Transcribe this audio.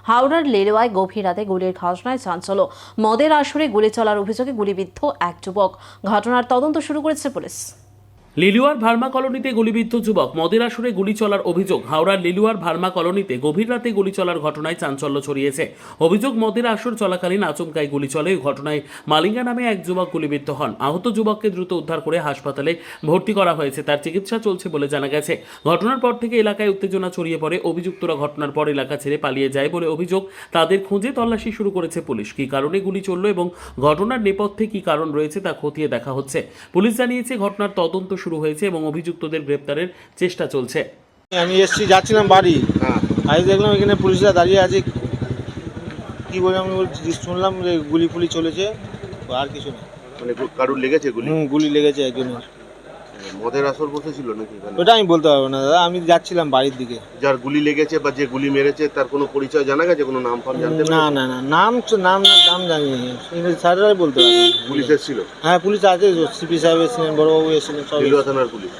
হাওড়ার লেলুয়ায় গভীর রাতে গুলির ঘটনায় চাঞ্চল্য। মদের আসরে গুলি চলার অভিযোগে গুলিবিদ্ধ এক যুবক। ঘটনার তদন্ত শুরু করেছে পুলিশ। লিলুয়ার ভার্মা কলোনিতে গুলিবিদ্ধ যুবক। মদের আসরে গুলি চলার অভিযোগ। হাওড়ার লিলুয়ার ভার্মা কলোনিতে গভীর রাতে গুলি চলার ঘটনায় চাঞ্চল্য ছড়িয়েছে। অভিযোগ, মদের আসর চলাকালীন আচমকাই গুলি চলে। এই ঘটনায় মালিঙ্গা নামে এক যুবক গুলিবিদ্ধ হন। আহত যুবককে দ্রুত উদ্ধার করে হাসপাতালে ভর্তি করা হয়েছে। তার চিকিৎসা চলছে বলে জানা গেছে। ঘটনার পর থেকে এলাকায় উত্তেজনা ছড়িয়ে পড়ে। অভিযুক্তরা ঘটনার পর এলাকা ছেড়ে পালিয়ে যায় বলে অভিযোগ। তাদের খোঁজে তল্লাশি শুরু করেছে পুলিশ। কী কারণে গুলি চলল এবং ঘটনার নেপথ্যে কী কারণ রয়েছে তা খতিয়ে দেখা হচ্ছে। পুলিশ জানিয়েছে ঘটনার তদন্ত শুরু হয়েছে এবং অভিযুক্তদের গ্রেপ্তারের চেষ্টা চলছে। আমি এসছি, যাচ্ছিলাম বাড়ি, আজ দেখলাম এখানে পুলিশরা দাঁড়িয়ে আছে। কি বলে আমি শুনলাম যে গুলি ফুলি চলেছে, আর কিছু না। মানে কারুর লেগেছে গুলি? গুলি লেগেছে একজনের। মদের আসর বসেছিল নাকি? ওটা আমি বলতে পারবো না দাদা, আমি যাচ্ছিলাম বাড়ির দিকে। যার গুলি লেগেছে বা যে গুলি মেরেছে তার কোনো পরিচয় জানা গেছে? কোনো নাম ফাম জানতে না পেরেছেন? না না, নাম জানি না, স্যারেরাই বলতে পারবে। পুলিশ এসেছিল? হ্যাঁ পুলিশ আছে, সিপি সাহেব এসেছিলেন, বড়বাবু এসেছিলেন, সব। লিলুয়া থানার পুলিশ।